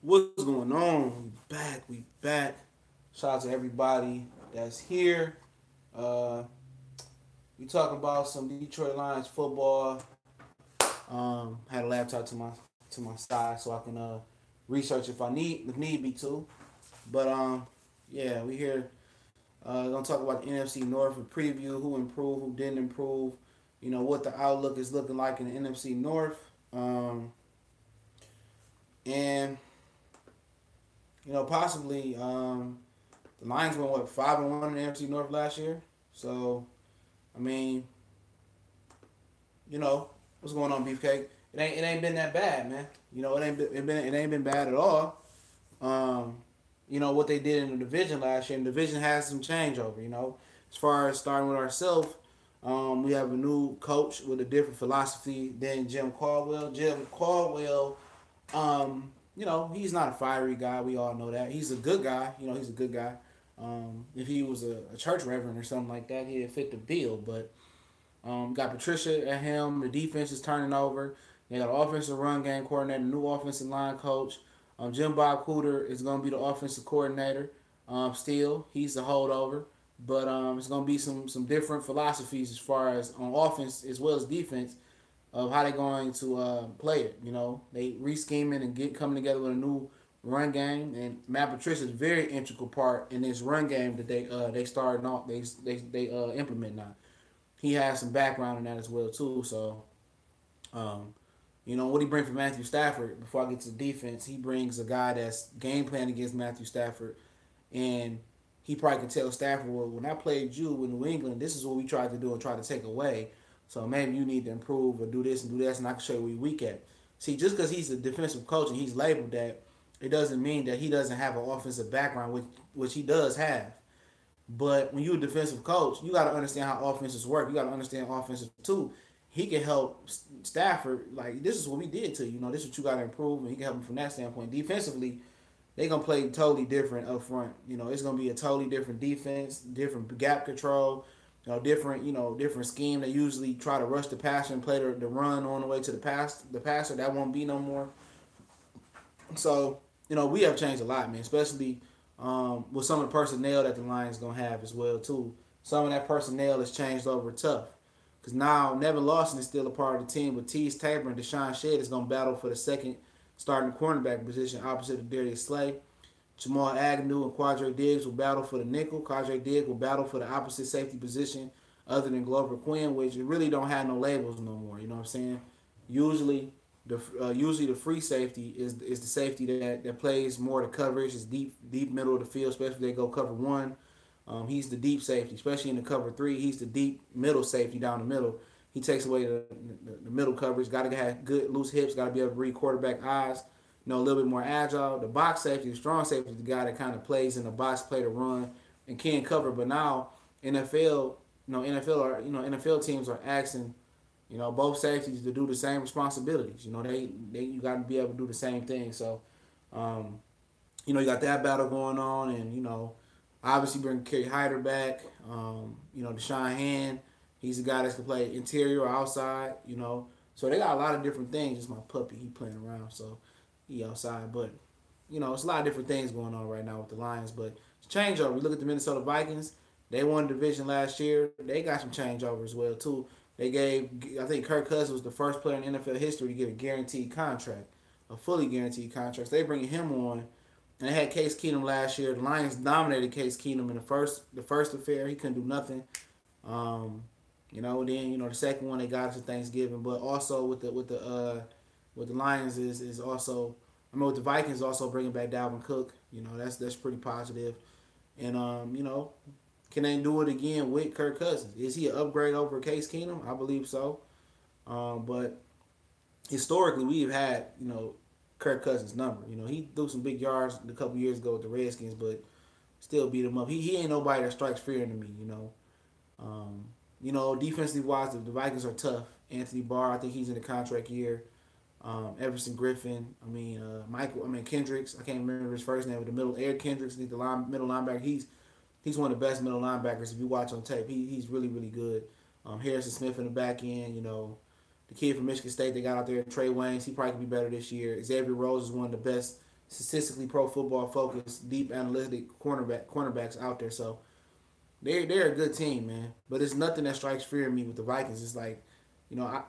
What's going on? We back. Shout out to everybody that's here. Uh, we talking about some Detroit Lions football. Had a laptop to my side so I can research if need be to. But yeah, we here. Gonna talk about the NFC North and preview who improved, who didn't improve. You know what the outlook is looking like in the NFC North. And possibly the Lions went what 5-1 in the NFC North last year. So I mean, what's going on, Beefcake? It ain't been that bad, man. It ain't been bad at all. Um, what they did in the division last year. And the division has some changeover. As far as starting with ourselves, we have a new coach with a different philosophy than Jim Caldwell. Jim Caldwell, he's not a fiery guy. We all know that. He's a good guy. He's a good guy. If he was a church reverend or something like that, he'd fit the bill. But got Patricia at him. The defense is turning over. They got an offensive run game coordinator, new offensive line coach. Jim Bob Cooter is going to be the offensive coordinator. Still, he's a holdover. But it's going to be some different philosophies as far as on offense as well as defense of how they're going to play it. They re-scheming and coming together with a new run game. And Matt Patricia is a very integral part in this run game that they started off. They implement now. He has some background in that as well too. So, what he bring for Matthew Stafford? Before I get to the defense, he brings a guy that's game plan against Matthew Stafford, and he probably can tell Stafford, well, when I played you in New England, this is what we tried to do and try to take away. So maybe you need to improve or do this and do that, and I can show you where you're weak at. See, just because he's a defensive coach and he's labeled that, it doesn't mean that he doesn't have an offensive background, which he does have. But when you're a defensive coach, you got to understand how offenses work. You got to understand offenses too. He can help Stafford. Like, this is what we did to you. This is what you got to improve, and he can help him from that standpoint. Defensively, they're gonna play totally different up front. It's gonna be a totally different defense, different gap control, different scheme. They usually try to rush the passer and play the run on the way to the passer. That won't be no more. So, we have changed a lot, man, especially with some of the personnel that the Lions gonna have as well too. Some of that personnel has changed over tough. Because now Nevin Lawson is still a part of the team, but Tease Tabor and Deshaun Shedd is going to battle for the second starting cornerback position opposite of Darius Slay. Jamal Agnew and Quadre Diggs will battle for the nickel. Quadre Diggs will battle for the opposite safety position other than Glover Quinn, which really don't have no labels no more. You know what I'm saying? Usually the free safety is the safety that plays more the coverage, is deep middle of the field, especially if they go cover one. He's the deep safety, especially in the cover three. He's the deep middle safety down the middle. He takes away the middle coverage. Got to have good loose hips. Got to be able to read quarterback eyes. A little bit more agile. The box safety, the strong safety, is the guy that kind of plays in the box, play to run, and can cover. But now NFL teams are asking, both safeties to do the same responsibilities. You got to be able to do the same thing. So, you got that battle going on, and obviously bring Kerry Hyder back. Deshaun Hand, he's a guy that can play interior or outside. So they got a lot of different things. It's my puppy, he playing around, so he outside. But it's a lot of different things going on right now with the Lions. But it's changeover. We look at the Minnesota Vikings. They won the division last year. They got some changeover as well too. They gave, I think Kirk Cousins was the first player in NFL history to get a guaranteed contract, a fully guaranteed contract. So they bringing him on. And they had Case Keenum last year. The Lions dominated Case Keenum in the first affair. He couldn't do nothing. Then the second one they got us at Thanksgiving. But also with the Lions is also, with the Vikings also bringing back Dalvin Cook. That's pretty positive. And can they do it again with Kirk Cousins? Is he an upgrade over Case Keenum? I believe so. But historically we've had Kirk Cousins' number. He threw some big yards a couple years ago with the Redskins, but still beat him up. He ain't nobody that strikes fear into me. Defensively wise, the Vikings are tough. Anthony Barr, I think he's in the contract year. Everson Griffin, Kendricks. I can't remember his first name, but the middle, Eric Kendricks, the middle linebacker. He's one of the best middle linebackers if you watch on tape. He's really, really good. Harrison Smith in the back end, the kid from Michigan State they got out there, Trey Waynes, he probably could be better this year. Xavier Rose is one of the best statistically pro football focused, deep analytic cornerbacks out there. So they're a good team, man. But it's nothing that strikes fear in me with the Vikings. It's like,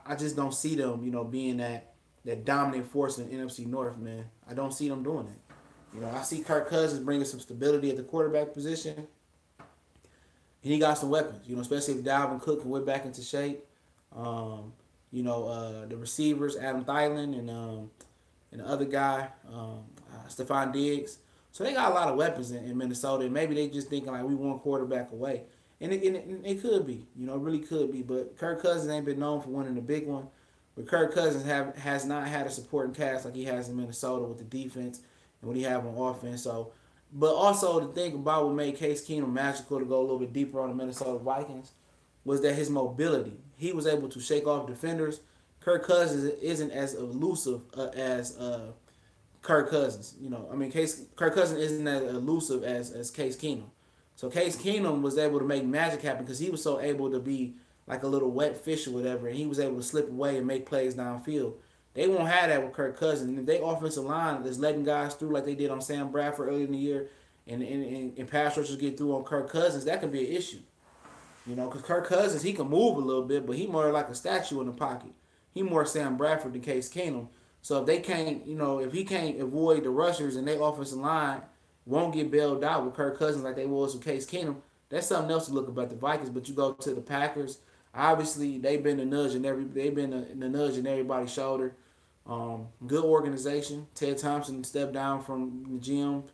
I just don't see them, being that dominant force in the NFC North, man. I don't see them doing it. I see Kirk Cousins bringing some stability at the quarterback position, and he got some weapons. Especially if Dalvin Cook can whip back into shape. The receivers, Adam Thielen and the other guy, Stephon Diggs. So they got a lot of weapons in Minnesota, and maybe they just thinking like we one quarterback away, and it could be, it really could be. But Kirk Cousins ain't been known for winning the big one, but Kirk Cousins has not had a supporting cast like he has in Minnesota with the defense and what he have on offense. So, but also the thing about what made Case Keenum magical to go a little bit deeper on the Minnesota Vikings was that his mobility. He was able to shake off defenders. Kirk Cousins isn't as elusive as Kirk Cousins. Kirk Cousins isn't as elusive as Case Keenum. So Case Keenum was able to make magic happen because he was so able to be like a little wet fish or whatever, and he was able to slip away and make plays downfield. They won't have that with Kirk Cousins. And if they offensive line is letting guys through like they did on Sam Bradford earlier in the year, and pass rushers get through on Kirk Cousins, that can be an issue. Because Kirk Cousins, he can move a little bit, but he more like a statue in the pocket. He more Sam Bradford than Case Keenum. So if they can't, if he can't avoid the rushers and their offensive line won't get bailed out with Kirk Cousins like they was with Case Keenum, that's something else to look about the Vikings. But you go to the Packers, obviously they've been the nudge in everybody's shoulder. Good organization. Ted Thompson stepped down from the GM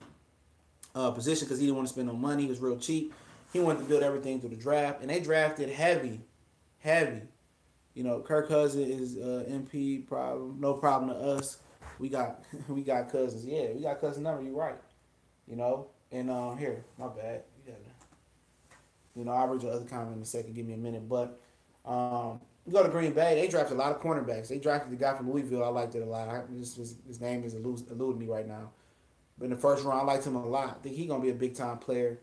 position because he didn't want to spend no money. He was real cheap. He wanted to build everything through the draft, and they drafted heavy. Kirk Cousins is MP problem, no problem to us. We got Cousins. Yeah, we got Cousins number. You're right. And here, my bad. I'll read your other comment in a second. Give me a minute, but we go to Green Bay. They drafted a lot of cornerbacks. They drafted the guy from Louisville. I liked it a lot. His name is eluding me right now. But in the first round, I liked him a lot. I think he's gonna be a big time player.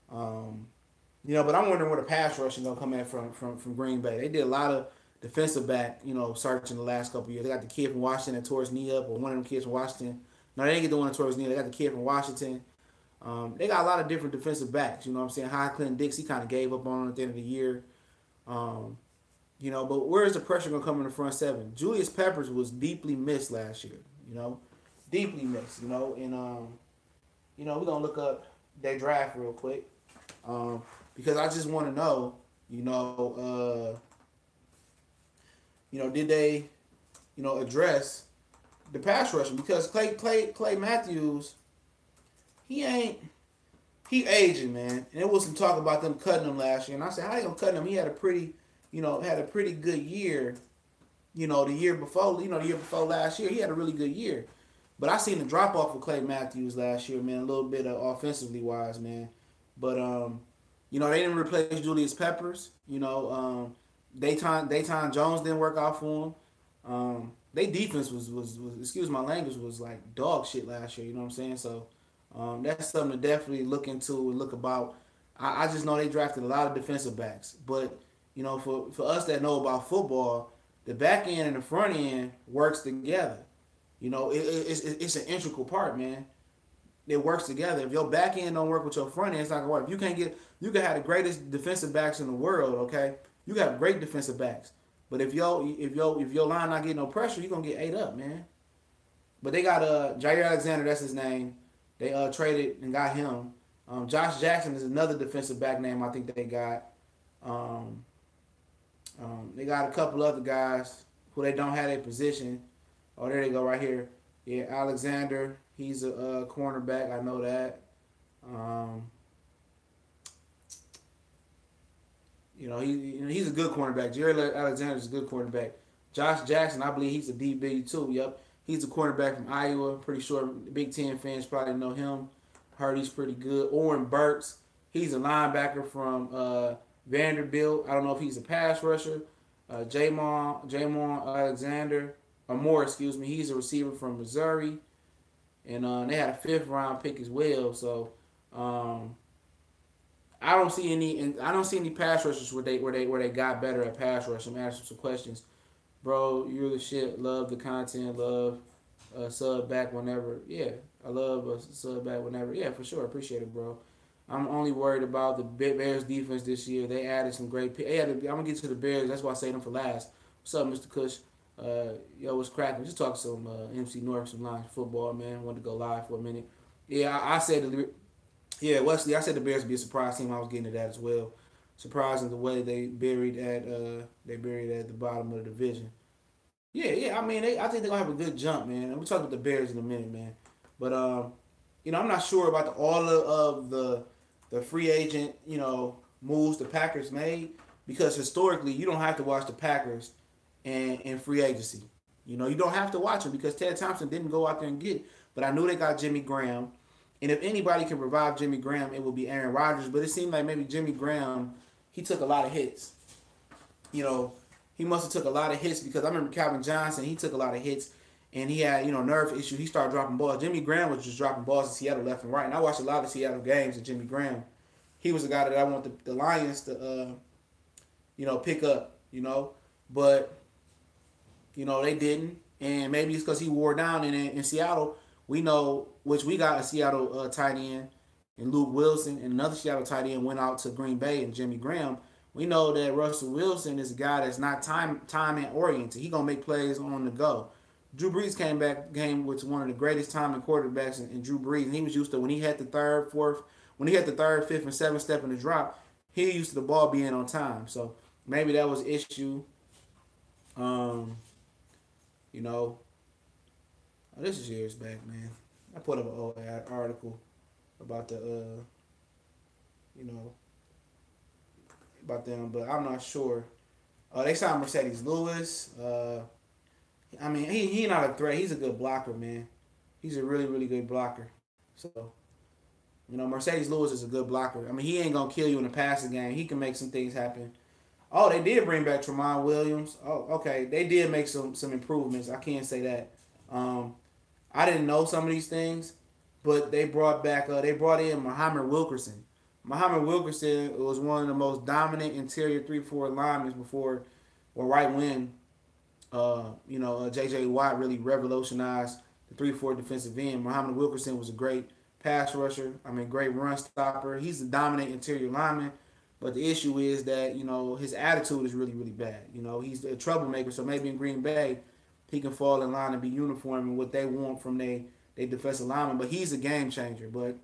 But I'm wondering where the pass rush is gonna come in from Green Bay. They did a lot of defensive back, search in the last couple of years. They got the kid from Washington that tore his knee up, or one of them kids from Washington. No, they didn't get the one that tore his knee. They got the kid from Washington. They got a lot of different defensive backs. You know what I'm saying? High Clinton Dix, he kind of gave up on it at the end of the year. But where is the pressure going to come in the front seven? Julius Peppers was deeply missed last year, deeply missed, and, we're going to look up their draft real quick because I just want to know, did they, address the pass rushing? Because Clay Matthews, he aging, man. And there was some talk about them cutting him last year. And I said, how they gonna cut him? He had a pretty good year, the year before last year. He had a really good year. But I seen the drop off of Clay Matthews last year, man, a little bit offensively wise, man. But they didn't replace Julius Peppers. Dayton Jones didn't work out for him. They defense was excuse my language, was like dog shit last year, you know what I'm saying? So that's something to definitely look into and look about. I just know they drafted a lot of defensive backs. But, for us that know about football, the back end and the front end works together. It's an integral part, man. It works together. If your back end don't work with your front end, it's not gonna work. You can have the greatest defensive backs in the world, okay? You got great defensive backs. But if your line not getting no pressure, you're gonna get ate up, man. But they got Jair Alexander, that's his name. They traded and got him. Josh Jackson is another defensive back name I think they got. They got a couple other guys who they don't have a position. Oh, there they go right here. Yeah, Alexander, he's a cornerback. I know that. He's a good cornerback. Jerry Alexander's a good cornerback. Josh Jackson, I believe he's a DB too. Yep. He's a cornerback from Iowa. Pretty sure Big Ten fans probably know him. Heard he's pretty good. Oren Burks, he's a linebacker from Vanderbilt. I don't know if he's a pass rusher. Jamon Alexander, or Moore, excuse me. He's a receiver from Missouri. And they had a 5th round pick as well. So I don't see any pass rushers where they got better at pass rush. I'm asking some questions. Bro, you're the shit. Love the content. Love sub back whenever. Yeah. I love a sub back whenever. Yeah, for sure. Appreciate it, bro. I'm only worried about the Bears defense this year. They added some great. I'm gonna get to the Bears. That's why I say them for last. What's up, Mr. Cush? Yo, what's cracking? Just talk some MC North, some Lions football, man. Wanted to go live for a minute. Yeah, I said yeah, Wesley. I said the Bears would be a surprise team. I was getting to that as well. Surprising the way they buried at the bottom of the division. Yeah, yeah. I mean, I think they're gonna have a good jump, man. And we'll talk about the Bears in a minute, man. But I'm not sure about all of the free agent, moves the Packers made because historically you don't have to watch the Packers in free agency. You don't have to watch them because Ted Thompson didn't go out there and get it. But I knew they got Jimmy Graham, and if anybody can revive Jimmy Graham, it would be Aaron Rodgers. But it seemed like maybe Jimmy Graham, he took a lot of hits. You know, he must have took a lot of hits because I remember Calvin Johnson, he took a lot of hits and he had, nerve issues. He started dropping balls. Jimmy Graham was just dropping balls in Seattle left and right. And I watched a lot of Seattle games of Jimmy Graham. He was a guy that I want the Lions to, pick up, But, they didn't. And maybe it's because he wore down in Seattle. We know, which we got a Seattle tight end and Luke Wilson, and another Seattle tight end went out to Green Bay and Jimmy Graham. We know that Russell Wilson is a guy that's not time and oriented. He gonna make plays on the go. Drew Brees came with one of the greatest timing quarterbacks in Drew Brees, and he was used to when he had the third, fourth, fifth, and seventh step in the drop. He used to the ball being on time. So maybe that was an issue. This is years back, man. I put up an old article about about them, but I'm not sure. They signed Mercedes Lewis. He not a threat. He's a good blocker, man. He's a really, really good blocker. So, Mercedes Lewis is a good blocker. He ain't gonna kill you in the passing game. He can make some things happen. Oh, they did bring back Tramon Williams. Oh, okay. They did make some improvements. I can't say that. I didn't know some of these things, but they brought in Muhammad Wilkerson. Muhammad Wilkerson was one of the most dominant interior 3-4 linemen before or right when J.J. Watt really revolutionized the 3-4 defensive end. Muhammad Wilkerson was a great pass rusher. Great run stopper. He's a dominant interior lineman. But the issue is that, his attitude is really, really bad. He's a troublemaker. So maybe in Green Bay, he can fall in line and be uniform in what they want from their defensive lineman. But he's a game changer. But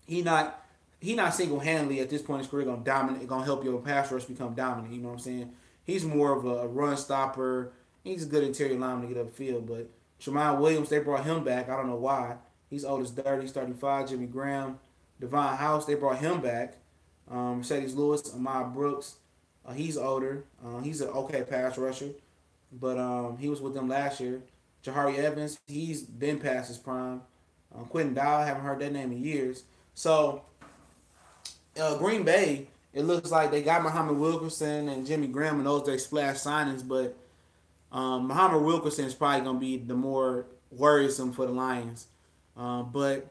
he not single-handedly at this point in his career gonna help your pass rush become dominant. You know what I'm saying? He's more of a run stopper. He's a good interior lineman to get upfield. But Tramon Williams, they brought him back. I don't know why. He's old as dirt. He's 35. Jimmy Graham, Devon House, they brought him back. Mercedes Lewis, Ahmad Brooks, he's older. He's an okay pass rusher, but he was with them last year. Jahari Evans, he's been past his prime. Quentin Dow, haven't heard that name in years. So Green Bay, it looks like they got Muhammad Wilkerson and Jimmy Graham and those they splash signings, but Muhammad Wilkerson is probably going to be the more worrisome for the Lions. But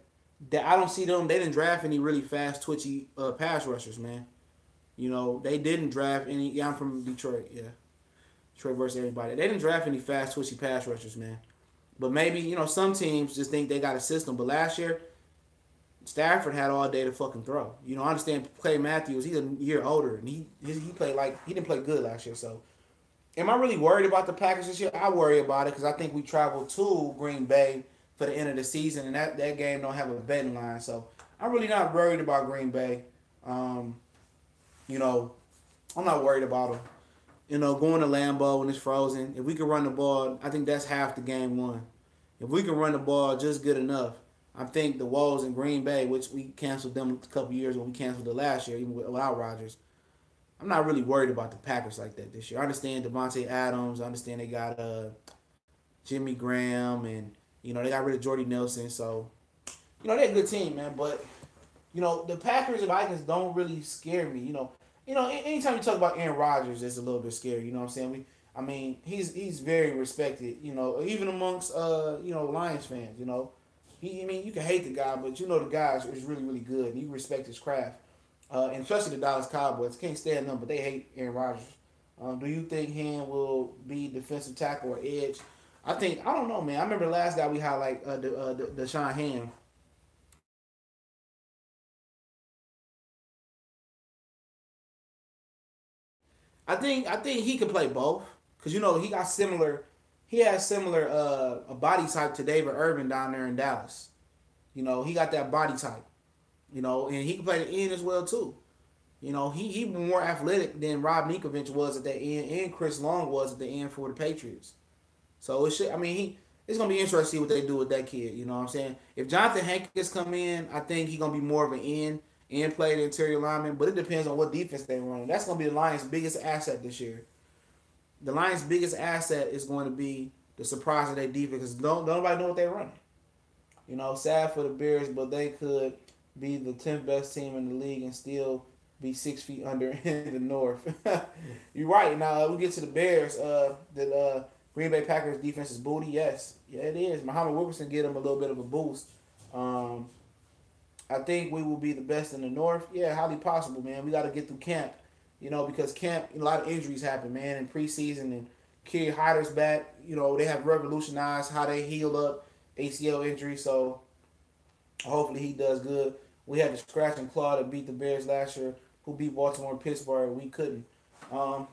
I don't see them. They didn't draft any really fast, twitchy pass rushers, man. They didn't draft any. Yeah, I'm from Detroit. Yeah, Detroit versus everybody. They didn't draft any fast, twitchy pass rushers, man. But maybe some teams just think they got a system. But last year, Stafford had all day to fucking throw. I understand Clay Matthews. He's a year older, and he played he didn't play good last year. So, am I really worried about the Packers this year? I worry about it because I think we traveled to Green Bay for the end of the season, and that game don't have a betting line. So I'm really not worried about Green Bay. I'm not worried about them. Going to Lambeau when it's frozen. If we can run the ball, I think that's half the game won. If we can run the ball just good enough, I think the Wolves in Green Bay, which we canceled them a couple years when we canceled it last year, even without Rodgers. I'm not really worried about the Packers like that this year. I understand Devontae Adams. I understand they got Jimmy Graham and they got rid of Jordy Nelson, so they're a good team, man. But the Packers and Vikings don't really scare me. Anytime you talk about Aaron Rodgers, it's a little bit scary. You know what I'm saying? He's very respected. Even amongst Lions fans. You can hate the guy, but the guy is really, really good, and you respect his craft. And especially the Dallas Cowboys can't stand them, but they hate Aaron Rodgers. Do you think he will be defensive tackle or edge? I don't know, man. I remember the last guy we had like the Sean Ham. I think he can play both because he got similar. He has similar a body type to David Irvin down there in Dallas. He got that body type. And he can play the end as well too. He more athletic than Rob Ninkovich was at the end, and Chris Long was at the end for the Patriots. So it should. I mean, it's gonna be interesting to see what they do with that kid. You know what I'm saying? If Jonathan Hankins come in, I think he's gonna be more of an end play the interior lineman. But it depends on what defense they run. That's gonna be the Lions' biggest asset this year. The Lions' biggest asset is going to be the surprise of their defense because don't nobody know what they're running. Sad for the Bears, but they could be the 10th best team in the league and still be 6 feet under in the North. You're right. Now we get to the Bears. The Green Bay Packers defense is booty. Yes, yeah, it is. Muhammad Wilkerson get them a little bit of a boost. Um, I think we will be the best in the North. Yeah, highly possible, man. We got to get through camp, because camp, a lot of injuries happen, man, in preseason. And Kerry Hyder's back. They have revolutionized how they heal up ACL injury. So hopefully he does good. We had to scratch and claw to beat the Bears last year, who beat Baltimore and Pittsburgh. We couldn't.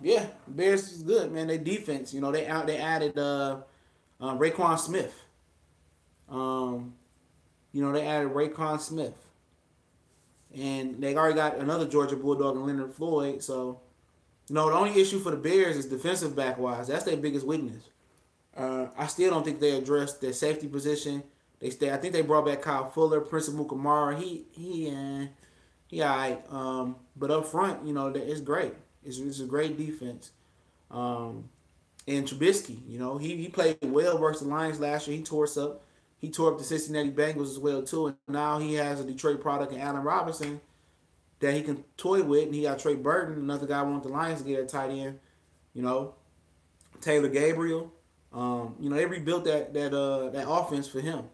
Yeah, the Bears is good, man. They defense, they added Raekwon Smith. They added Raekwon Smith, and they already got another Georgia Bulldog and Leonard Floyd. So, the only issue for the Bears is defensive back wise. That's their biggest weakness. I still don't think they addressed their safety position. I think they brought back Kyle Fuller, Principal Kamara. He alright. But up front, it's great. It's a great defense. And Trubisky, he played well versus the Lions last year. He tore us up. He tore up the Cincinnati Bengals as well too. And now he has a Detroit product in Allen Robinson that he can toy with. And he got Trey Burton, another guy want the Lions to get a tight end. Taylor Gabriel. They rebuilt that offense for him.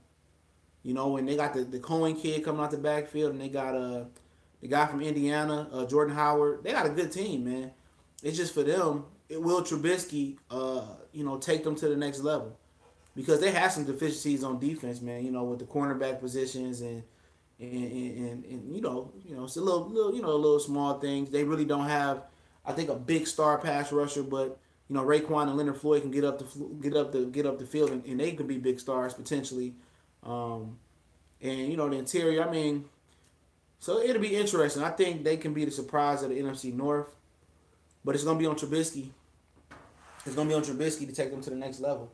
When they got the Cohen kid coming out the backfield, and they got the guy from Indiana, Jordan Howard. They got a good team, man. It's just for them. Will Trubisky, take them to the next level because they have some deficiencies on defense, man. With the cornerback positions and it's a little small things. They really don't have, I think, a big star pass rusher, but Raekwon and Leonard Floyd can get up the field, and they could be big stars potentially. The interior, I mean, so it'll be interesting. I think they can be the surprise of the NFC North, but it's gonna be on Trubisky. It's gonna be on Trubisky to take them to the next level,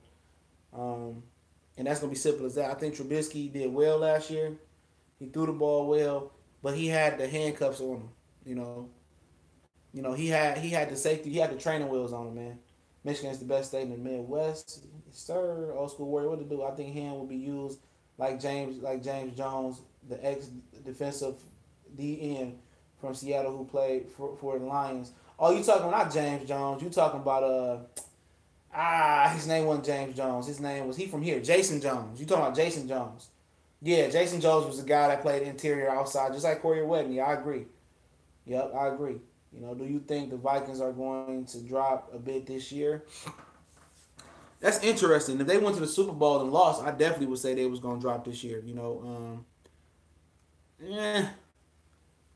and that's gonna be simple as that. I think Trubisky did well last year. He threw the ball well, but he had the handcuffs on him. He had the safety, he had the training wheels on him, man. Michigan's the best state in the Midwest, sir. Old school warrior, what to do? I think him will be used like James Jones, the ex defensive DN from Seattle who played for the Lions. Oh, you talking about not James Jones? You talking about his name wasn't James Jones. His name was, he from here, Jason Jones. You talking about Jason Jones? Yeah, Jason Jones was the guy that played interior outside, just like Corey Wetton. Yeah, I agree. Yep, I agree. Do you think the Vikings are going to drop a bit this year? That's interesting. If they went to the Super Bowl and lost, I definitely would say they was going to drop this year.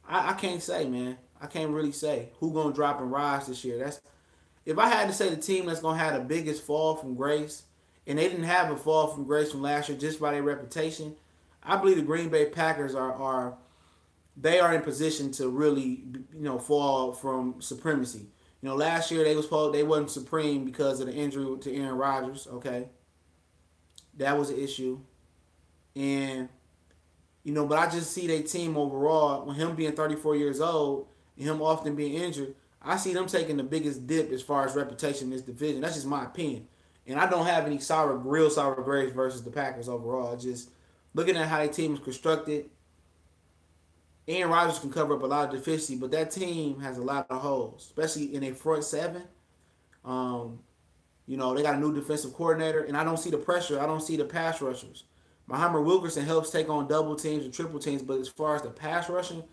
I can't say, man. I can't really say who going to drop and rise this year. If I had to say the team that's going to have the biggest fall from grace, and they didn't have a fall from grace from last year just by their reputation, I believe the Green Bay Packers are in position to really, fall from supremacy. Last year they wasn't supreme because of the injury to Aaron Rodgers. Okay, that was an issue, and but I just see their team overall, with him being 34 years old and him often being injured, I see them taking the biggest dip as far as reputation in this division. That's just my opinion, and I don't have any real sour grapes versus the Packers overall. Just looking at how their team is constructed. Aaron Rodgers can cover up a lot of deficiency, but that team has a lot of holes, especially in their front seven. They got a new defensive coordinator, and I don't see the pressure. I don't see the pass rushers. Muhammad Wilkerson helps take on double teams and triple teams, but as far as the pass rushing,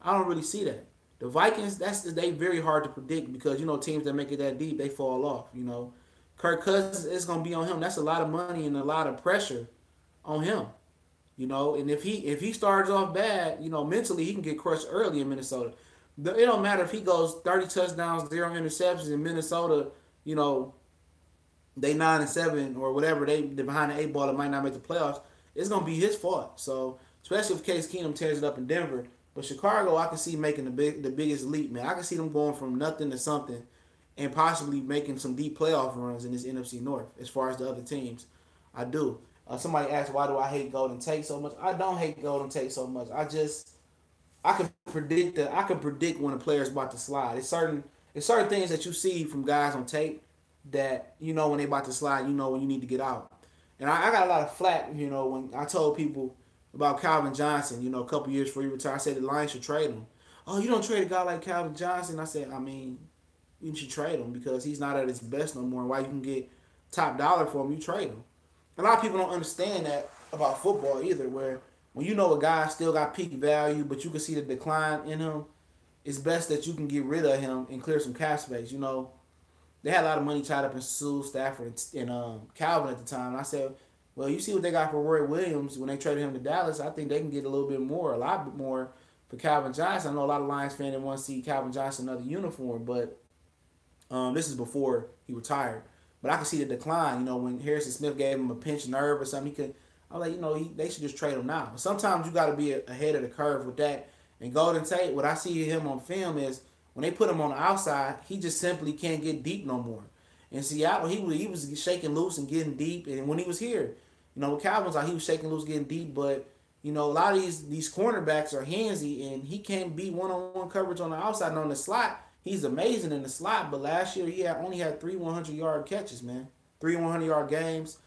I don't really see that. The Vikings, they very hard to predict because, teams that make it that deep, they fall off, because Kirk Cousins is going to be on him. That's a lot of money and a lot of pressure on him. And if he starts off bad, mentally he can get crushed early in Minnesota. It don't matter if he goes 30 touchdowns, 0 interceptions in Minnesota. You know, they 9-7 or whatever. They're behind the 8 ball. It might not make the playoffs. It's gonna be his fault. So especially if Case Keenum tears it up in Denver. But Chicago, I can see making the biggest leap, man. I can see them going from nothing to something, and possibly making some deep playoff runs in this NFC North. As far as the other teams, I do. Somebody asked, why do I hate Golden Tate so much? I don't hate Golden Tate so much. I can predict when a player's about to slide. It's certain things that you see from guys on tape that when they about to slide, when you need to get out. And I got a lot of flack, when I told people about Calvin Johnson, a couple years before he retired. I said the Lions should trade him. Oh, you don't trade a guy like Calvin Johnson? I said, you should trade him because he's not at his best no more. Why you can get top dollar for him, you trade him. A lot of people don't understand that about football either, where when a guy still got peak value, but you can see the decline in him, it's best that you can get rid of him and clear some cap space. They had a lot of money tied up in Sue, Stafford, and Calvin at the time. And I said, well, you see what they got for Roy Williams when they traded him to Dallas. I think they can get a lot bit more for Calvin Johnson. I know a lot of Lions fans that want to see Calvin Johnson another uniform, but this is before he retired. But I can see the decline. When Harrison Smith gave him a pinched nerve or something, I was like, they should just trade him now. Sometimes you got to be ahead of the curve with that. And Golden Tate, what I see him on film is when they put him on the outside, he just simply can't get deep no more. In Seattle, he was shaking loose and getting deep. And when he was here, with Calvin's he was shaking loose, getting deep. But a lot of these cornerbacks are handsy, and he can't beat one-on-one coverage on the outside and on the slot. He's amazing in the slot, but last year he only had 3 100-yard catches, man. 3 100-yard games.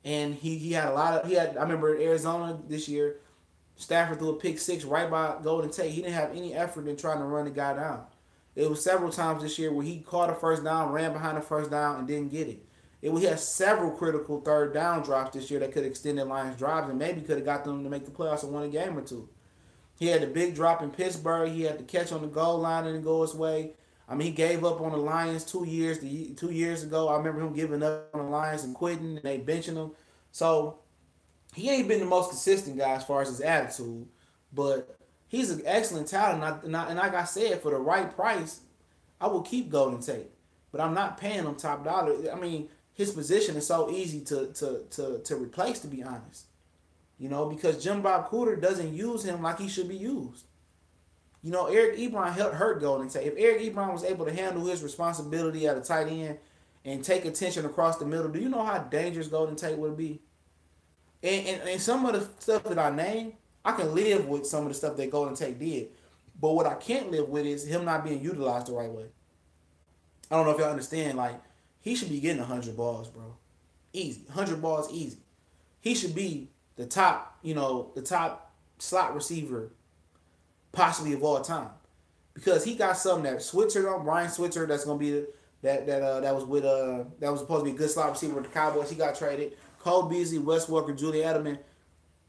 And he had I remember Arizona this year, Stafford threw a pick 6 right by Golden Tate. He didn't have any effort in trying to run the guy down. It was several times this year where he caught a first down, ran behind the first down, and didn't get it. We had several critical third down drops this year that could have extended Lions drives and maybe could have got them to make the playoffs and won a game or two. He had the big drop in Pittsburgh. He had the catch on the goal line and go his way. He gave up on the Lions 2 years ago. I remember him giving up on the Lions and quitting, and they benching him. So he ain't been the most consistent guy as far as his attitude, but he's an excellent talent. And like I said, for the right price, I will keep Golden Tate, but I'm not paying him top dollar. His position is so easy to replace, to be honest. Because Jim Bob Cooter doesn't use him like he should be used. Eric Ebron hurt Golden Tate. If Eric Ebron was able to handle his responsibility at a tight end and take attention across the middle, do you know how dangerous Golden Tate would be? And some of the stuff that I named, I can live with some of the stuff that Golden Tate did. But what I can't live with is him not being utilized the right way. I don't know if y'all understand. He should be getting 100 balls, bro. Easy. 100 balls, easy. He should be the top slot receiver possibly of all time, because he got something that Brian Switzer, that's gonna be that was supposed to be a good slot receiver with the Cowboys. He got traded. Cole Beasley, Wes Welker, Julian Edelman.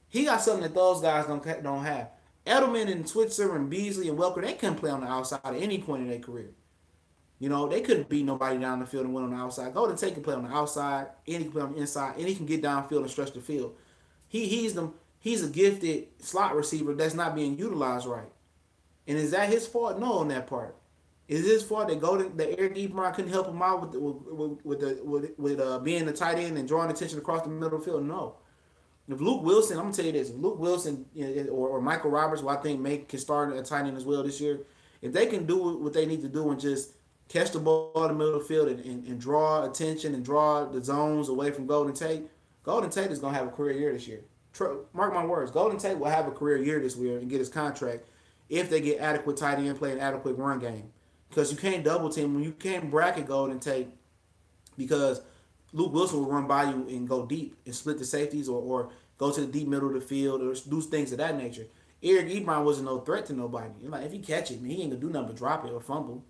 He got something that those guys don't have. Edelman and Switzer and Beasley and Welker, they couldn't play on the outside at any point in their career. They couldn't beat nobody down the field and win on the outside. Golden Tate can play on the outside, and he can play on the inside, and he can get downfield and stretch the field. He's a gifted slot receiver that's not being utilized right. And is that his fault? No, on that part. Is it his fault that Eric Ebron couldn't help him out with being the tight end and drawing attention across the middle of the field? No. If Luke Wilson, I'm gonna tell you this: if Luke Wilson or Michael Roberts, who I think can start at tight end as well this year, if they can do what they need to do and just catch the ball in the middle of the field and draw attention and draw the zones away from Golden Tate is gonna have a career year this year. Mark my words, Golden Tate will have a career year this year and get his contract if they get adequate tight end play and adequate run game. Because you can't double team when you can't bracket Golden Tate, because Luke Wilson will run by you and go deep and split the safeties or go to the deep middle of the field or do things of that nature. Eric Ebron wasn't no threat to nobody. If he catch it, he ain't gonna do nothing but drop it or fumble.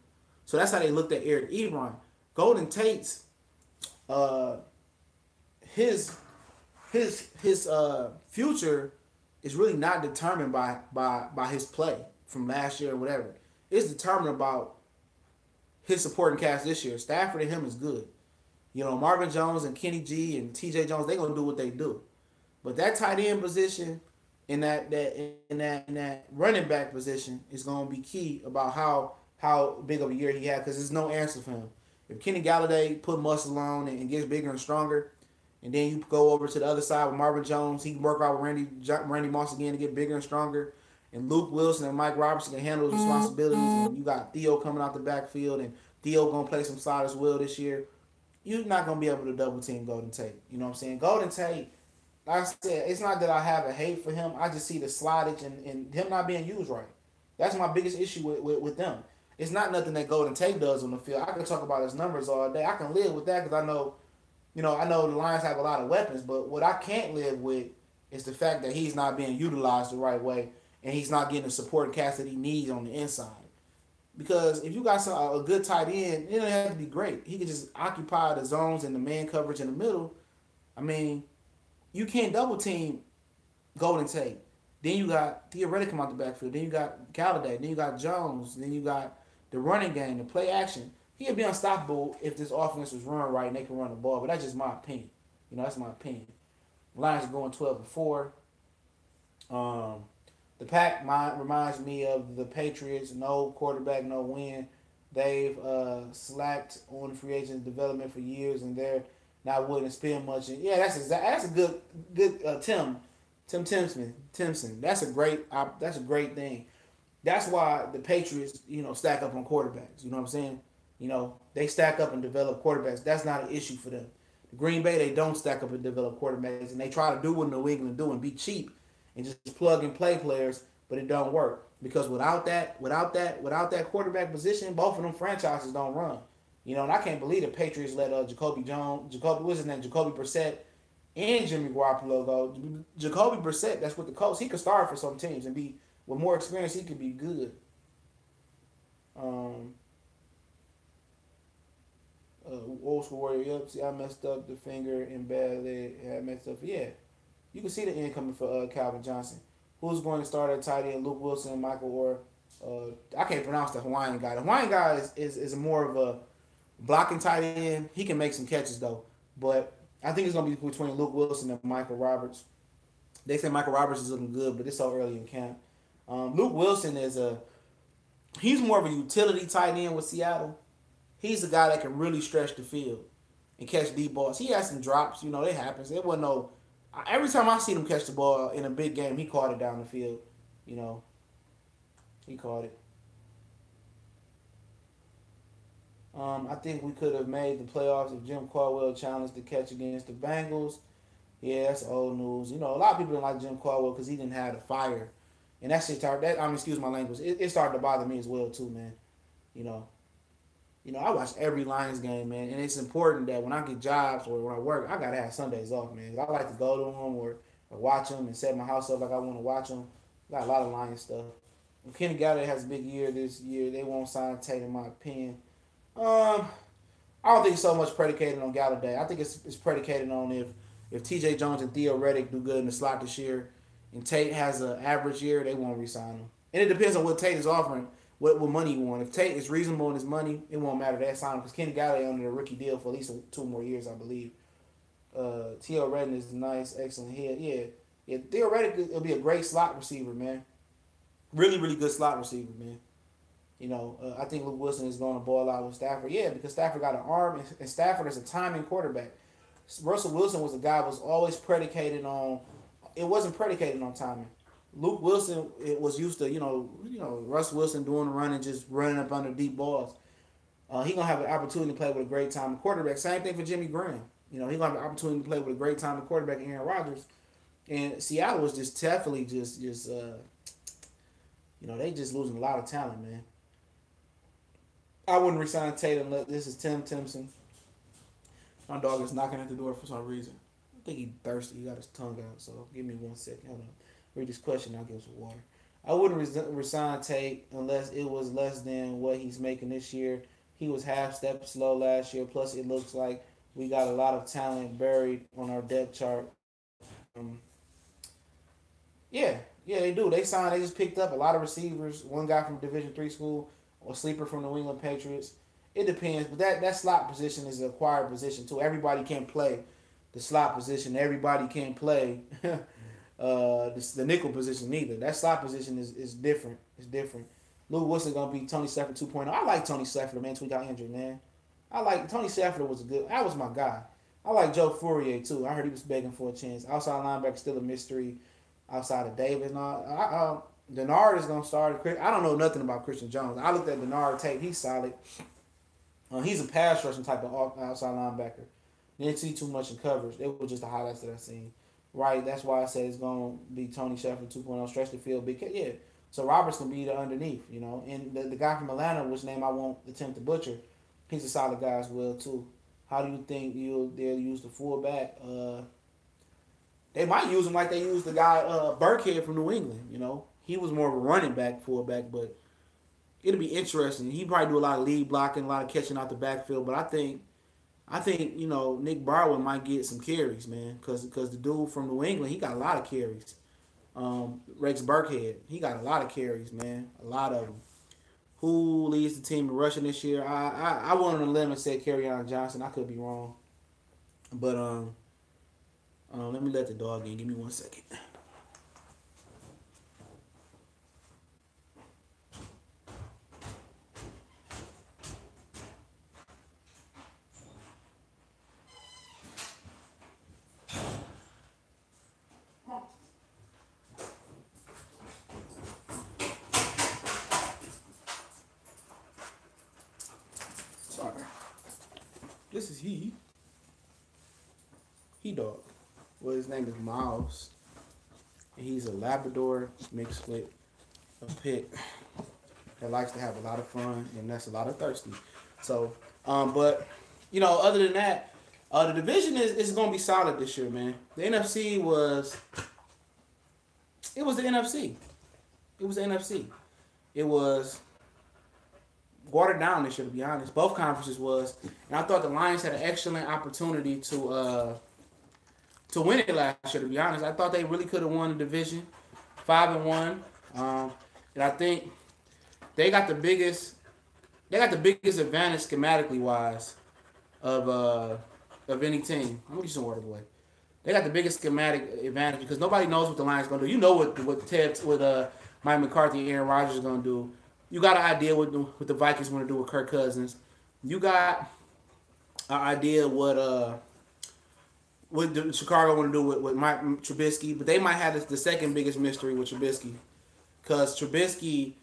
So that's how they looked at Eric Ebron. Golden Tate's his future is really not determined by his play from last year or whatever. It's determined about his supporting cast this year. Stafford and him is good. You know, Marvin Jones and Kenny G and T.J. Jones, they gonna do what they do. But that tight end position in that running back position is gonna be key about how big of a year he had because there's no answer for him. If Kenny Galladay put muscle on and gets bigger and stronger, and then you go over to the other side with Marvin Jones, he can work out with Randy Moss again to get bigger and stronger. And Luke Wilson and Mike Robertson can handle those responsibilities. And you got Theo coming out the backfield, and Theo gonna play some slot as well this year. You're not gonna be able to double team Golden Tate. You know what I'm saying? Golden Tate, like I said, it's not that I have a hate for him. I just see the slottage and him not being used right. That's my biggest issue with them. It's not nothing that Golden Tate does on the field. I can talk about his numbers all day. I can live with that because I know, I know the Lions have a lot of weapons. But what I can't live with is the fact that he's not being utilized the right way and he's not getting the support cast that he needs on the inside. Because if you got a good tight end, it doesn't have to be great. He can just occupy the zones and the man coverage in the middle. I mean, you can't double team Golden Tate. Then you got Theoretic come out the backfield. Then you got Galladay. Then you got Jones. Then you got the running game, the play action. He'd be unstoppable if this offense was run right and they can run the ball. But that's just my opinion. That's my opinion. Lions are going 12-4. The pack reminds me of the Patriots. No quarterback, no win. They've slacked on free agent development for years, and they're not willing to spend much. And yeah, that's a good Tim Timpson. That's a great thing. That's why the Patriots, stack up on quarterbacks. You know what I'm saying? They stack up and develop quarterbacks. That's not an issue for them. Green Bay, they don't stack up and develop quarterbacks, and they try to do what New England do and be cheap and just plug and play players, but it don't work because without that quarterback position, both of them franchises don't run. And I can't believe the Patriots let Jacoby Brissett, and Jimmy Garoppolo go. Jacoby Brissett, that's what the coach. He could start for some teams and be with more experience. He could be good. Old school warrior. Yep. See, I messed up the finger and bad leg. I messed up. Yeah. You can see the end coming for Calvin Johnson. Who's going to start at tight end? Luke Wilson, Michael Orr. I can't pronounce the Hawaiian guy. The Hawaiian guy is more of a blocking tight end. He can make some catches though, but I think it's going to be between Luke Wilson and Michael Roberts. They say Michael Roberts is looking good, but it's so early in camp. Luke Wilson he's more of a utility tight end with Seattle. He's a guy that can really stretch the field and catch deep balls. He has some drops, it happens. It wasn't no. Every time I see him catch the ball in a big game, he caught it down the field. He caught it. I think we could have made the playoffs if Jim Caldwell challenged the catch against the Bengals. Yeah, that's old news. A lot of people don't like Jim Caldwell because he didn't have the fire, and that shit started. Excuse my language. It started to bother me as well too, man. I watch every Lions game, man, and it's important that when I get jobs or when I work, I gotta have Sundays off, man. I like to go to them or watch them and set my house up like I want to watch them. Got a lot of Lions stuff. When Kenny Galladay has a big year this year, they won't sign Tate, in my opinion. I don't think it's so much predicated on Galladay. I think it's predicated on if T.J. Jones and Theo Reddick do good in the slot this year, and Tate has an average year, they won't re-sign him. And it depends on what Tate is offering. What money you want. If Tate is reasonable in his money, it won't matter that sign because Kenny Galladay under a rookie deal for at least 2 more years, I believe. Theo Redden is nice, excellent hit. Yeah. Theo Redden will be a great slot receiver, man. Really, really good slot receiver, man. I think Luke Wilson is going to ball out with Stafford. Yeah, because Stafford got an arm, and Stafford is a timing quarterback. Russell Wilson was a guy was always predicated on. It wasn't predicated on timing. Luke Wilson was used to, Russ Wilson doing the run and just running up under deep balls. He gonna have an opportunity to play with a great time quarterback. Same thing for Jimmy Graham. He gonna have an opportunity to play with a great time quarterback, Aaron Rodgers. And Seattle was just definitely just they just losing a lot of talent, man. I wouldn't resign Tate unless this is Tim Timpson. My dog is knocking at the door for some reason. I think he's thirsty. He got his tongue out. So give me 1 second. Hold on. Read this question. I'll give us some water. I wouldn't resign Tate unless it was less than what he's making this year. He was half step slow last year. Plus, it looks like we got a lot of talent buried on our depth chart. Yeah, they do. They just picked up a lot of receivers. One guy from Division III school, a sleeper from the New England Patriots. it depends. But that slot position is an acquired position too. Everybody can't play the slot position. Everybody can't play the nickel position either. That slot position is different. It's different. Lou Wilson gonna be Tony Sheffer 2.0. I like Tony Sheffer, man, until he got injured, man. I like Tony Sheffer was a good. That was my guy. I like Joe Fourier too. I heard he was begging for a chance. Outside linebacker still a mystery. Outside of Davis, no. Denard is gonna start. I don't know nothing about Christian Jones. I looked at Denard tape. He's solid. He's a pass rushing type of outside linebacker. Didn't see too much in coverage. It was just the highlights that I seen. Right. That's why I said it's gonna be Tony Sheffer 2.0. Stretch the field, big. Yeah. So Roberts can be the underneath, you know. And the guy from Atlanta, which name I won't attempt to butcher, he's a solid guy as well too. How do you think they'll use the fullback? They might use him like they used the guy Burkhead from New England. You know, he was more of a running back, fullback, but it'll be interesting. He probably do a lot of lead blocking, a lot of catching out the backfield. But I think you know Nick Barwin might get some carries, man, because the dude from New England, he got a lot of carries. Rex Burkhead, he got a lot of carries, man, a lot of them. Who leads the team in rushing this year? I went on a limb and said Kerryon Johnson. I could be wrong, but let me let the dog in. Give me 1 second. Sorry. This is he dog. Well, his name is Miles, and he's a Labrador mixed with a pit that likes to have a lot of fun, and that's a lot of thirsty. So, but you know, other than that, the division is going to be solid this year, man. The NFC was the NFC. It was the NFC. It was watered down this year, to be honest. Both conferences was, and I thought the Lions had an excellent opportunity to win it last year. To be honest, I thought they really could have won the division, 5-1, and I think they got the biggest advantage schematically wise of any team. I'm gonna get some water, boy. They got the biggest schematic advantage because nobody knows what the Lions gonna do. You know what Mike McCarthy and Aaron Rodgers are gonna do. You got an idea what the Vikings want to do with Kirk Cousins. You got an idea what the Chicago want to do with Mike Trubisky, but they might have the second biggest mystery with Trubisky, because Trubisky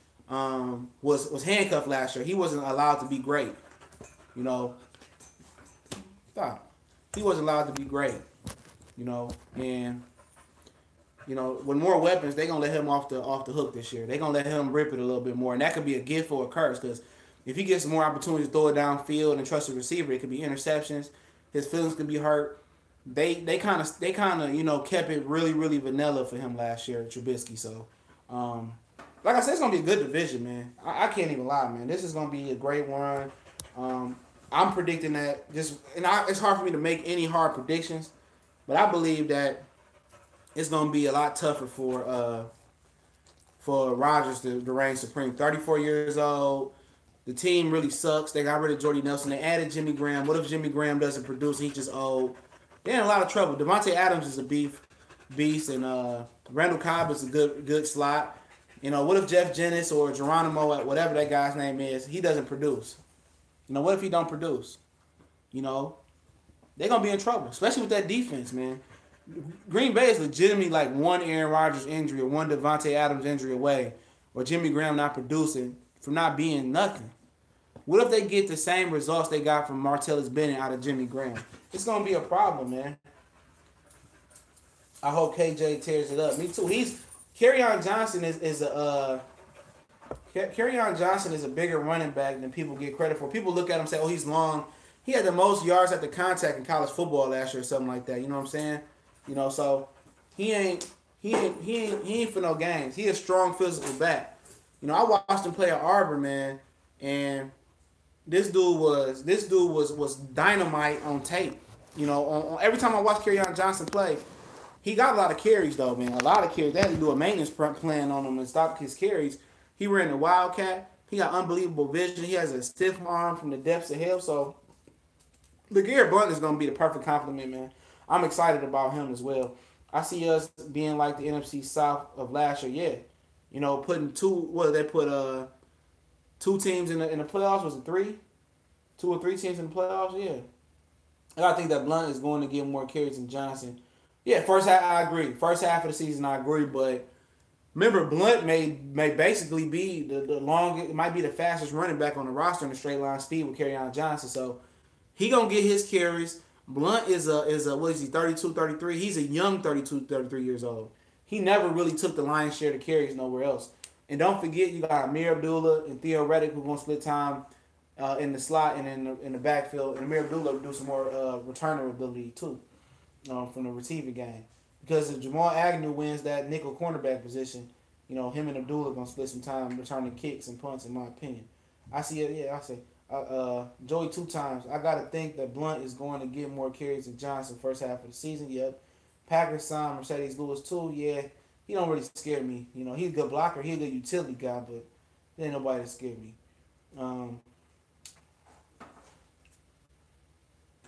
was handcuffed last year. He wasn't allowed to be great. You know, stop. He wasn't allowed to be great. You know, and you know, with more weapons, they're gonna let him off the hook this year. They're gonna let him rip it a little bit more, and that could be a gift or a curse. Because if he gets more opportunities to throw it downfield and trust the receiver, it could be interceptions. His feelings could be hurt. They kind of you know kept it really really vanilla for him last year, Trubisky. So, like I said, it's gonna be a good division, man. I can't even lie, man. This is gonna be a great run. I'm predicting that it's hard for me to make any hard predictions, but I believe that it's gonna be a lot tougher for Rodgers to reign supreme. 34 years old. The team really sucks. They got rid of Jordy Nelson. They added Jimmy Graham. What if Jimmy Graham doesn't produce? He's just old. They're in a lot of trouble. Devontae Adams is a beast, and Randall Cobb is a good slot. You know, what if Jeff Jennings or Geronimo, whatever that guy's name is, he doesn't produce? You know, what if he don't produce? You know, they're gonna be in trouble, especially with that defense, man. Green Bay is legitimately like one Aaron Rodgers injury or one Devontae Adams injury away, or Jimmy Graham not producing from not being nothing. What if they get the same results they got from Martellus Bennett out of Jimmy Graham? It's gonna be a problem, man. I hope KJ tears it up. Me too. Kerryon Johnson Kerryon Johnson is a bigger running back than people get credit for. People look at him and say, "Oh, he's long." He had the most yards at the contact in college football last year or something like that. You know what I'm saying? You know, so he ain't for no games. He a strong physical back. You know, I watched him play at Arbor, man, and this dude was dynamite on tape. You know, on every time I watch Kerryon Johnson play, he got a lot of carries though, man. A lot of carries. They had to do a maintenance plan on him and stop his carries. He ran the Wildcat. He got unbelievable vision. He has a stiff arm from the depths of hell. So LeGarrette Blunt is going to be the perfect compliment, man. I'm excited about him as well. I see us being like the NFC South of last year. Yeah, putting two. What did they put? Two teams in the playoffs. Was it three? Two or three teams in the playoffs. Yeah. And I think that Blunt is going to get more carries than Johnson. Yeah, first half I agree. First half of the season I agree, but remember Blunt may basically be the longest. It might be the fastest running back on the roster in the straight line speed with Kerryon Johnson. So he gonna get his carries. Blunt is a what is he, 32, 33? He's a young 32, 33 years old. He never really took the lion's share of carries nowhere else. And don't forget, you got Amir Abdullah and Theo Reddick who gonna split time in the slot and in the backfield. And Amir Abdullah will do some more returner ability too from the receiving game. Because if Jamal Agnew wins that nickel cornerback position, him and Abdullah gonna split some time returning kicks and punts. In my opinion, I see it. Yeah, I say. Joey 2 times. I gotta think that Blunt is going to get more carries than Johnson first half of the season. Yep. Packers signed Mercedes Lewis too. Yeah, he don't really scare me. He's a good blocker. He's a good utility guy, but there ain't nobody that scare me.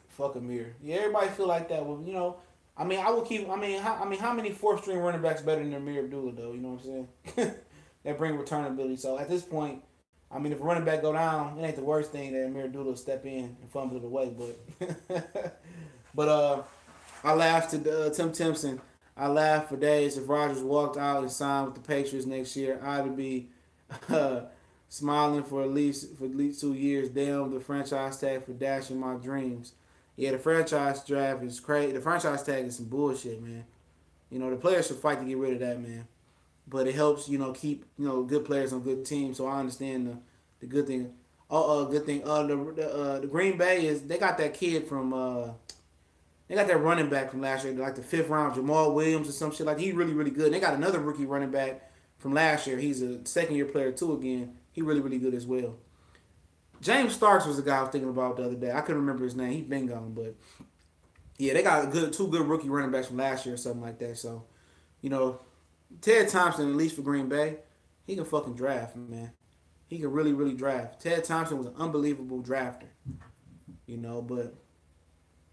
Fuck Amir. Yeah, everybody feel like that. Well, I will keep. How many fourth string running backs better than Amir Abdullah though? You know what I'm saying? That bring return ability. So at this point. If a running back go down, it ain't the worst thing that Amir Abdullah step in and fumble it away. But I laughed at Tim Timpson. I laughed for days. If Rodgers walked out and signed with the Patriots next year, I'd be smiling for at least 2 years. Damn, the franchise tag for dashing my dreams. Yeah, the franchise draft is crazy. The franchise tag is some bullshit, man. The players should fight to get rid of that, man. But it helps, keep good players on good teams. So I understand the good thing. Good thing. The Green Bay they got that kid from they got that running back from last year, like the 5th round, Jamal Williams or some shit like. He's really really good. And they got another rookie running back from last year. He's a second-year player too. Again, he really really good as well. James Starks was the guy I was thinking about the other day. I couldn't remember his name. He's been gone, but yeah, they got two good rookie running backs from last year or something like that. So, Ted Thompson, at least for Green Bay, he can fucking draft, man. He can really, really draft. Ted Thompson was an unbelievable drafter, but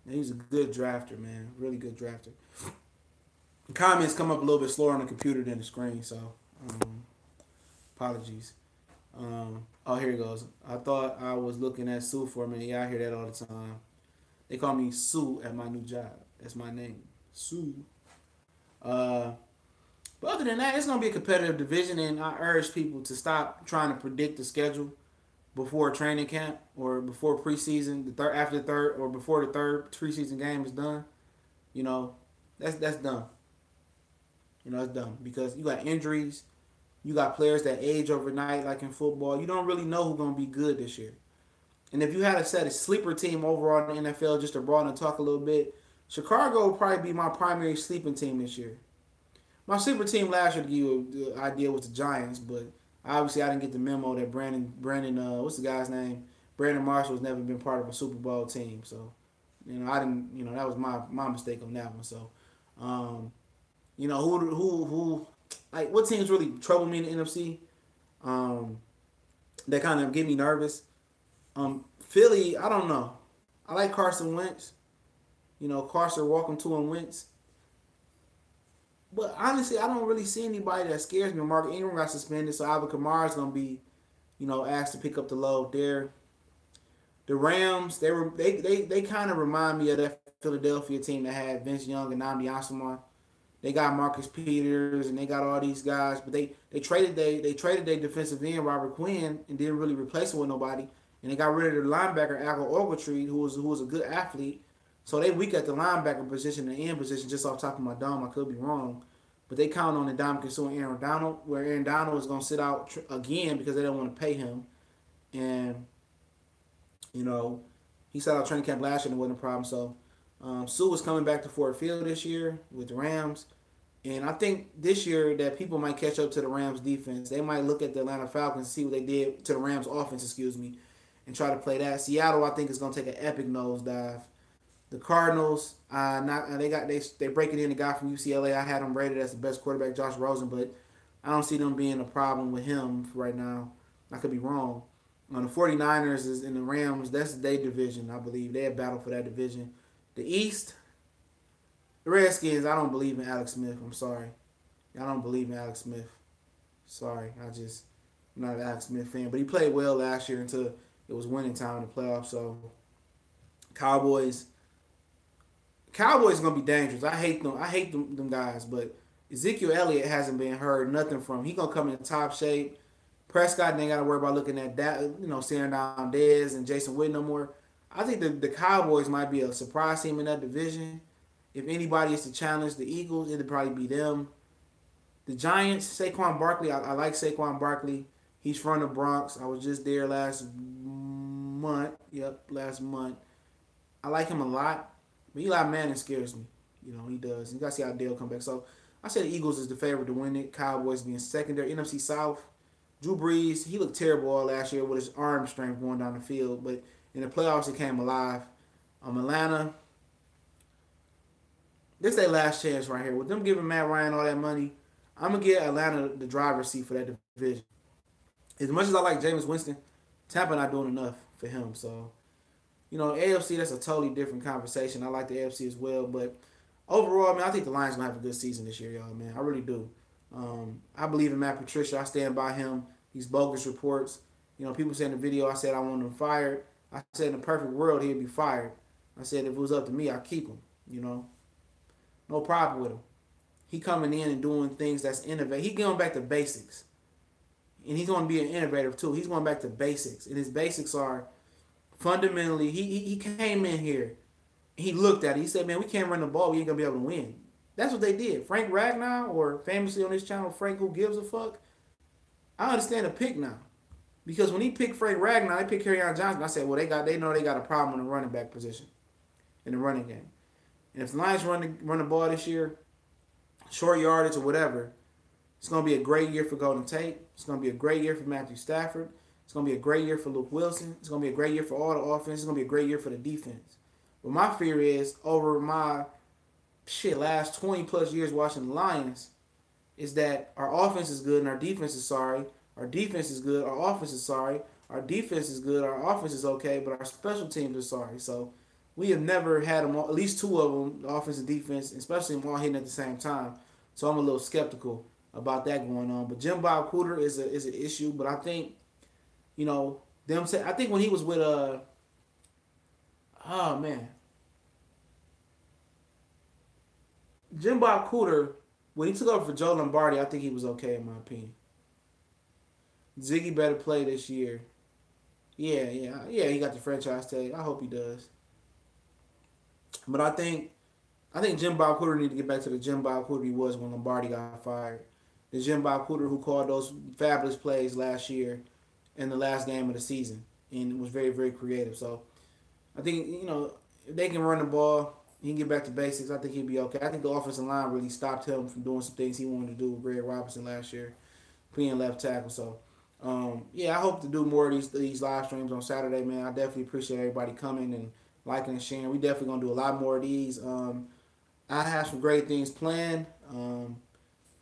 he's a good drafter, man. Really good drafter. The comments come up a little bit slower on the computer than the screen, so apologies. Here it goes. I thought I was looking at Sue for a minute. Yeah, I hear that all the time. They call me Sue at my new job. That's my name, Sue. But other than that, it's going to be a competitive division, and I urge people to stop trying to predict the schedule before training camp or before preseason, after the third or before the third preseason game is done. That's dumb. It's dumb because you got injuries, you got players that age overnight, like in football. You don't really know who's going to be good this year. And if you had to set a sleeper team overall in the NFL, just to broaden and talk a little bit, Chicago would probably be my primary sleeping team this year. My sleeper team last year, to give you the idea, was the Giants, but obviously I didn't get the memo that Brandon, what's the guy's name? Brandon Marshall's never been part of a Super Bowl team, so I didn't. That was my mistake on that one. So, who like what teams really trouble me in the NFC? That kind of get me nervous. Philly, I don't know. I like Carson Wentz. Carson walking to him Wentz. But honestly, I don't really see anybody that scares me. Mark Ingram got suspended, so Alvin Kamara is gonna be, asked to pick up the load there. The Rams, they kind of remind me of that Philadelphia team that had Vince Young and Nnamdi Asomugha. They got Marcus Peters and they got all these guys, but they traded their defensive end Robert Quinn and didn't really replace him with nobody. And they got rid of their linebacker Alco Ogletree, who was a good athlete. So they weak at the linebacker position and the end position, just off top of my dome. I could be wrong. But they count on the Ndamukong Suh and Aaron Donald, where Aaron Donald is going to sit out again because they don't want to pay him. And, he sat out training camp last year and it wasn't a problem. So Sue was coming back to Ford Field this year with the Rams. And I think this year that people might catch up to the Rams defense. They might look at the Atlanta Falcons and see what they did to the Rams offense, and try to play that. Seattle, I think, is going to take an epic nosedive. The Cardinals, they breaking in the guy from UCLA. I had him rated as the best quarterback, Josh Rosen, but I don't see them being a problem with him right now. I could be wrong. The 49ers is in the Rams. That's their division, I believe. They have battled for that division. The East, the Redskins, I don't believe in Alex Smith. I'm sorry. I don't believe in Alex Smith. Sorry. I'm not an Alex Smith fan. But he played well last year until it was winning time in the playoffs. So, Cowboys. Cowboys going to be dangerous. I hate them. I hate them guys. But Ezekiel Elliott hasn't been heard nothing from him. He going to come in top shape. Prescott ain't got to worry about looking at that, staring down Dez and Jason Witten no more. I think the Cowboys might be a surprise team in that division. If anybody is to challenge the Eagles, it'd probably be them. The Giants, Saquon Barkley, I like Saquon Barkley. He's from the Bronx. I was just there last month. Yep, last month. I like him a lot. But Eli Manning scares me. He does. You got to see how Dale come back. So I say the Eagles is the favorite to win it. Cowboys being secondary. NFC South, Drew Brees, he looked terrible all last year with his arm strength going down the field. But in the playoffs, he came alive. Atlanta, this is their last chance right here. With them giving Matt Ryan all that money, I'm going to give Atlanta the driver's seat for that division. As much as I like Jameis Winston, Tampa not doing enough for him. So, AFC, that's a totally different conversation. I like the AFC as well. But overall, I think the Lions going to have a good season this year, y'all, man. I really do. I believe in Matt Patricia. I stand by him. These bogus reports. People say in the video I said I want him fired. I said in the perfect world he'd be fired. I said if it was up to me, I'd keep him. No problem with him. He coming in and doing things that's innovative. He going back to basics. And he's going to be an innovator too. He's going back to basics. And his basics are fundamentally, he came in here. He looked at it. He said, man, we can't run the ball. We ain't going to be able to win. That's what they did. Frank Ragnow, or famously on this channel, Frank Who Gives a Fuck. I understand the pick now. Because when he picked Frank Ragnow, they picked Kerryon Johnson. I said, well, they know they got a problem in the running back position, in the running game. And if the Lions run the ball this year, short yardage or whatever, it's going to be a great year for Golden Tate. It's going to be a great year for Matthew Stafford. It's going to be a great year for Luke Wilson. It's going to be a great year for all the offense. It's going to be a great year for the defense. But my fear is, over my last 20 plus years watching the Lions, is that our offense is good and our defense is sorry. Our defense is good, our offense is sorry. Our defense is good, our offense is okay, but our special teams are sorry. So we have never had them all, at least two of them, the offense and defense, especially them all hitting at the same time. So I'm a little skeptical about that going on. But Jim Bob Cooter is an issue. But I think, I think when he was with Jim Bob Cooter, when he took over for Joe Lombardi, I think he was okay in my opinion. Ziggy better play this year. Yeah, he got the franchise tag. I hope he does. But I think Jim Bob Cooter need to get back to the Jim Bob Cooter he was when Lombardi got fired. The Jim Bob Cooter who called those fabulous plays last year in the last game of the season and was very, very creative. So I think, if they can run the ball, he can get back to basics, I think he'd be okay. I think the offensive line really stopped him from doing some things he wanted to do with Greg Robinson last year, playing left tackle. So, I hope to do more of these live streams on Saturday, man. I definitely appreciate everybody coming and liking and sharing. We definitely going to do a lot more of these. I have some great things planned.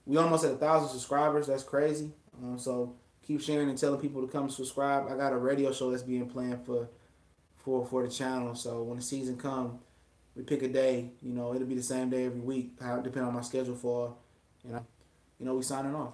We almost at 1,000 subscribers. That's crazy. So keep sharing and telling people to come subscribe. I got a radio show that's being planned for the channel. So when the season comes, we pick a day. It'll be the same day every week, depending on my schedule for. And we signing off.